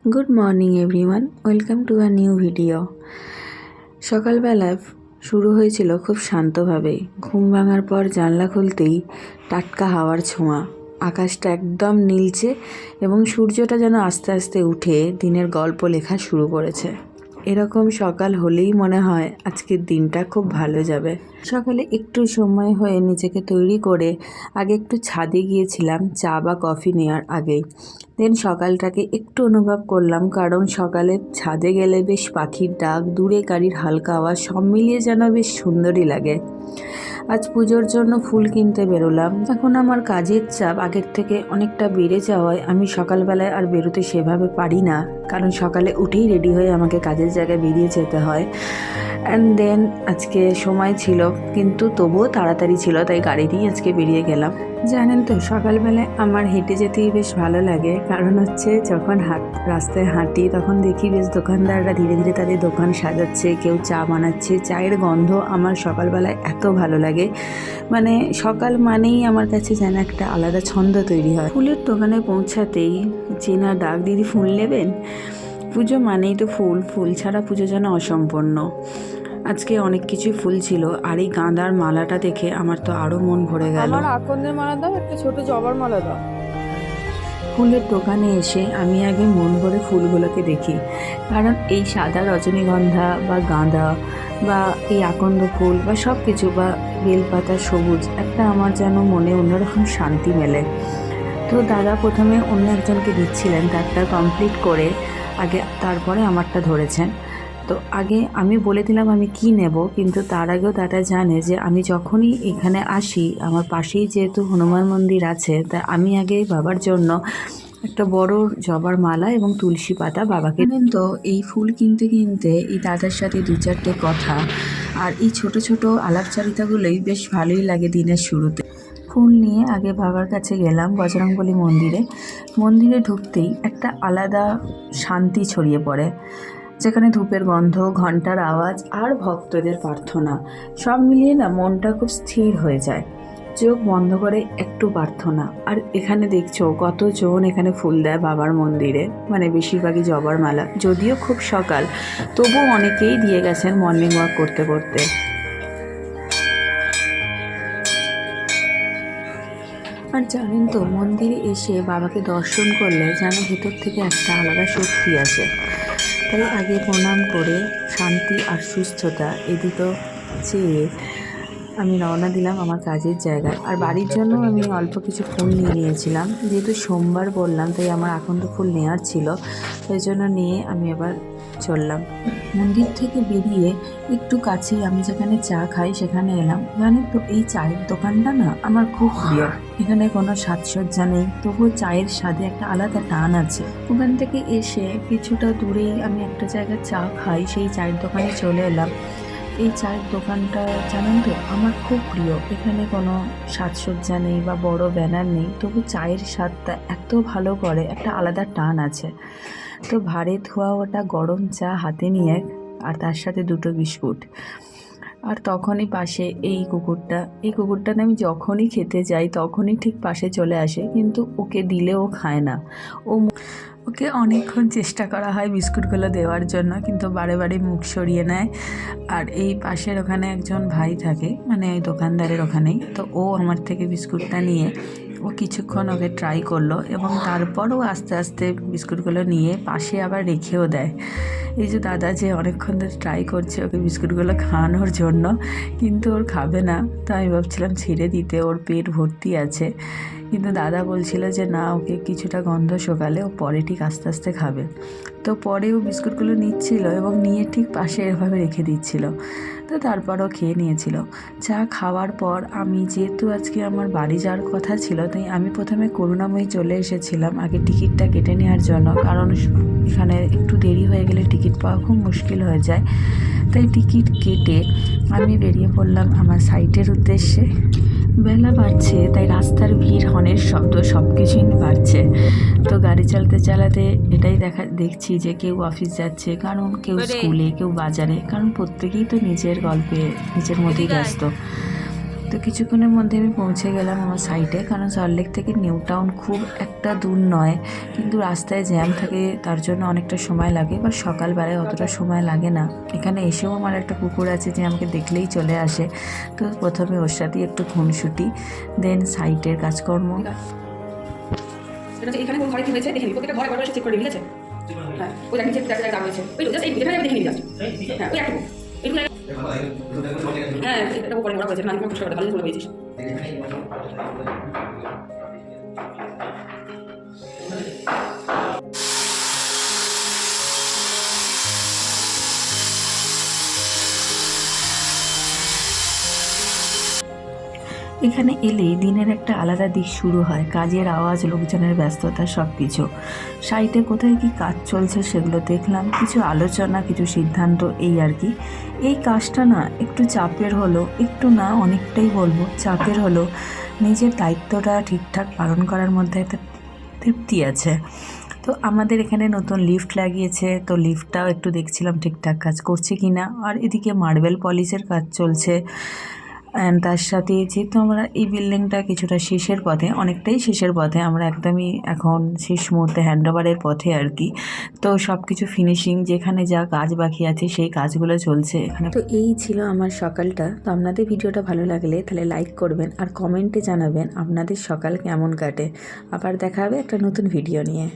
Good morning everyone, welcome to a new video. সকালবেলায় শুরু হয়েছিল খুব শান্তভাবেই। ঘুম ভাঙার পর জানলা খুলতেই টাটকা হাওয়ার ছোঁয়া, আকাশটা একদম নীলচে এবং সূর্যটা যেন আস্তে আস্তে উঠে দিনের গল্প লেখা শুরু করেছে। এরকম সকাল হলেই মনে হয় আজকের দিনটা খুব ভালো যাবে। সকালে একটু সময় হয়ে নিজেকে তৈরি করে আগে একটু ছাদে গিয়েছিলাম চা বা কফি নেওয়ার আগেই। দেন সকালটাকে একটু অনুভব করলাম, কারণ সকালে ছাদে গেলে বেশ পাখির ডাক, দূরে গাড়ির হালকা আওয়াজ সব মিলিয়ে যেন বেশ সুন্দরই লাগে। আজ পুজোর জন্য ফুল কিনতে বেরোলাম। এখন আমার কাজের চাপ আগের থেকে অনেকটা বেড়ে যাওয়ায় আমি সকালবেলায় আর বেরোতে সেভাবে পারি না, কারণ সকালে উঠেই রেডি হয়ে আমাকে কাজের জায়গায় বেরিয়ে যেতে হয়। অ্যান্ড দেন আজকে সময় ছিল, কিন্তু তবুও তাড়াতাড়ি ছিল, তাই গাড়ি নিয়ে আজকে বেরিয়ে গেলাম। জানেন তো, সকালবেলায় আমার হেঁটে যেতেই বেশ ভালো লাগে, কারণ হচ্ছে যখন রাস্তায় হাঁটি তখন দেখি বেশ দোকানদাররা ধীরে ধীরে তাদের দোকান সাজাচ্ছে, কেউ চা বানাচ্ছে। চায়ের গন্ধ আমার সকালবেলায় এত ভালো লাগে, মানে সকাল মানেই আমার কাছে যেন একটা আলাদা ছন্দ তৈরি হয়। ফুলের দোকানে পৌঁছাতেই চেনা ডাক, দিদি ফুল নেবেন? পুজো মানেই তো ফুল, ফুল ছাড়া পুজো যেন অসম্পূর্ণ। আজকে অনেক কিছুই ফুল ছিল, আর এই গাঁদার মালাটা দেখে আমার তো আরো মন ভরে গেল। আমার আকন্দের মালা দাও, একটা ছোট জবার মালা দাও। ফুলের দোকানে এসে আমি আগে মন ভরে ফুলগুলোকে দেখি, কারণ এই সাদা রজনীগন্ধা বা গাঁদা বা এই আকন্দ ফুল বা সব কিছু বা বেলপাতা সবুজ, একটা আমার যেন মনে অন্যরকম শান্তি মেলে। তো দাদা প্রথমে অন্য একজনকে দিচ্ছিলেন, তারটা কমপ্লিট করে আগে তারপরে আমারটা ধরেছেন। তো আগে আমি বলে দিলাম আমি কি নেব, কিন্তু তার আগেও দাদা জানে যে আমি যখনই এখানে আসি, আমার পাশেই যেহেতু হনুমান মন্দির আছে, তা আমি আগে বাবার জন্য একটা বড় জবার মালা এবং তুলসী পাতা বাবাকে। জানেন তো, এই ফুল কিনতে কিনতে এই দাদার সাথে দু চারটে কথা আর এই ছোট ছোট আলাপচারিতাগুলোই বেশ ভালোই লাগে দিনের শুরুতে। ফুল নিয়ে আগে বাবার কাছে গেলাম, বজরংবলী মন্দিরে। মন্দিরে ঢুকতেই একটা আলাদা শান্তি ছড়িয়ে পড়ে, যেখানে ধূপের গন্ধ, ঘন্টার আওয়াজ আর ভক্তদের প্রার্থনা সব মিলিয়ে না মনটা খুব স্থির হয়ে যায়। চোখ বন্ধ করে একটু প্রার্থনা। আর এখানে দেখছো কতজন এখানে ফুল দেয় বাবার মন্দিরে, মানে বেশিরভাগই জবার মালা। যদিও খুব সকাল, তবু অনেকেই দিয়ে গেছেন মর্নিং ওয়াক করতে করতে। আর জানেন তো, মন্দিরে এসে বাবাকে দর্শন করলে যেন ভেতর থেকে একটা আলাদা শক্তি আসে। তাই আগে প্রণাম করে শান্তি আর সুস্থতা এই দুটো চেয়ে আমি রওনা দিলাম আমার কাজের জায়গায়। আর বাড়ির জন্য আমি অল্প কিছু ফুল নিয়ে নিয়েছিলাম, যেহেতু সোমবার বললাম, তাই আমার আকন্দ ফুল নেওয়ার ছিল, সেই জন্য নিয়ে আমি আবার চললাম। মন্দির থেকে বেরিয়ে একটু কাছেই আমি যেখানে চা খাই সেখানে এলাম। জানেন তো, এই চায়ের দোকানটা না আমার খুব প্রিয়। এখানে কোনো সাজসজ্জা নেই, তবুও চায়ের স্বাদে একটা আলাদা টান আছে। ওখান থেকে এসে কিছুটা দূরেই আমি একটা জায়গায় চা খাই, সেই চায়ের দোকানে চলে এলাম। এই চায়ের দোকানটা জানেন তো আমার খুব প্রিয়। এখানে কোনো সাজসজ্জা নেই বা বড় ব্যানার নেই, তবু চায়ের স্বাদটা এত ভালো করে, একটা আলাদা টান আছে। তো ভারে ধোয়া ওটা গরম চা হাতে নিয়ে, আর তার সাথে দুটো বিস্কুট। আর তখনই পাশে এই কুকুরটা আমি যখনই খেতে যাই তখনই ঠিক পাশে চলে আসে, কিন্তু ওকে দিলে ও খায় না। ওকে অনেকক্ষণ চেষ্টা করা হয় বিস্কুটগুলো দেওয়ার জন্য, কিন্তু বারে বারে মুখ সরিয়ে নেয়। আর এই পাশের ওখানে একজন ভাই থাকে, মানে ওই দোকানদারের ওখানেই, তো ও আমার থেকে বিস্কুটটা নিয়ে ও কিছুক্ষণ ওকে ট্রাই করলো, এবং তারপরও আস্তে আস্তে বিস্কুটগুলো নিয়ে পাশে আবার রেখেও দেয়। এই যে দাদা যে অনেকক্ষণ ধরে ট্রাই করছে ওকে বিস্কুটগুলো খাওয়ানোর জন্য, কিন্তু ওর খাবে না। তো আমি ভাবছিলাম ছেড়ে দিতে, ওর পেট ভর্তি আছে, কিন্তু দাদা বলছিল যে না, ওকে কিছুটা গন্ধ শোকালে ও পরে ঠিক আস্তে আস্তে খাবে। তো পরেও বিস্কুটগুলো নিচ্ছিল এবং নিয়ে ঠিক পাশে এভাবে রেখে দিচ্ছিল। তো তারপরও খেয়ে নিয়েছিল। চা খাওয়ার পর আমি, যেহেতু আজকে আমার বাড়ি যাওয়ার কথা ছিল, তাই আমি প্রথমে করুণাময়ী চলে এসেছিলাম আগে টিকিটটা কেটে নেওয়ার জন্য, কারণ এখানে একটু দেরি হয়ে গেলে টিকিট পাওয়া খুব মুশকিল হয়ে যায়। তাই টিকিট কেটে আমি বেরিয়ে পড়লাম আমার সাইটের উদ্দেশ্যে। বেলা বাড়ছে, তাই রাস্তার ভিড়, হর্নের শব্দ সব কিছুই বাড়ছে। তো গাড়ি চালাতে চালাতে এটাই দেখছি যে কেউ অফিস যাচ্ছে, কারণ কেউ স্কুলে, কেউ বাজারে, কারণ প্রত্যেকেই তো নিজের গল্পে নিজের মধ্যেই ব্যস্ত। তো কিছুক্ষণের মধ্যে আমি পৌঁছে গেলাম আমার সাইটে, কারণ সল্টলেক থেকে নিউ টাউন খুব একটা দূর নয়, কিন্তু রাস্তায় জ্যাম থাকে তার জন্য অনেকটা সময় লাগে, বা সকালবেলায় অতটা সময় লাগে না। এখানে এসেও আমার একটা কুকুর আছে যে আমাকে দেখলেই চলে আসে, তো প্রথমে ওর সাথেই একটু খুনসুটি, দেন সাইটের কাজকর্ম। এটা হচ্ছে এখানে কোন ঘরে কি হয়েছে দেখে নিবি, প্রত্যেকটা ঘরে ঘরে এসে চেক করে নিবি, ঠিক আছে? হ্যাঁ, ওই দেখি চেক দেখা দাগ হয়েছে, ওই জাস্ট এই এখানে আমি দেখে নিবি জাস্ট। হ্যাঁ, ওই একটু এইটুকু হ্যাঁ, এটা উপরে ওরা হয়েছে না, আমি কোনো কিছু করতে পারলে বলে দিয়েছিস। এখানে এলেই দিনের একটা আলাদা দিক শুরু হয়, কাজের আওয়াজ, লোকজনের ব্যস্ততা, সব কিছু। সাইটে কোথায় কি কাজ চলছে সেগুলো দেখলাম, কিছু আলোচনা, কিছু সিদ্ধান্ত, এই আর কি। এই কাজটা না একটু চাপের হলো, একটু না অনেকটাই বলবো চাপের হলো, নিজের দায়িত্বটা ঠিকঠাক পালন করার মধ্যে একটা তৃপ্তি আছে। তো আমাদের এখানে নতুন লিফট লাগিয়েছে, তো লিফটটাও একটু দেখছিলাম ঠিকঠাক কাজ করছে কি না। আর এদিকে মার্বেল পলিশের কাজ চলছে, অ্যান্ড তার সাথে যেহেতু আমরা এই বিল্ডিংটা কিছুটা শেষের পথে, অনেকটাই শেষের পথে, আমরা একদমই এখন শেষ মুহূর্তে হ্যান্ডওভারের পথে আর কি। তো সব কিছু ফিনিশিং, যেখানে যা কাজ বাকি আছে সেই কাজগুলো চলছে এখানে। তো এই ছিল আমার সকালটা। তো আপনাদের ভিডিওটা ভালো লাগলে তাহলে লাইক করবেন আর কমেন্টে জানাবেন আপনাদের সকাল কেমন কাটে। আবার দেখা হবে একটা নতুন ভিডিও নিয়ে।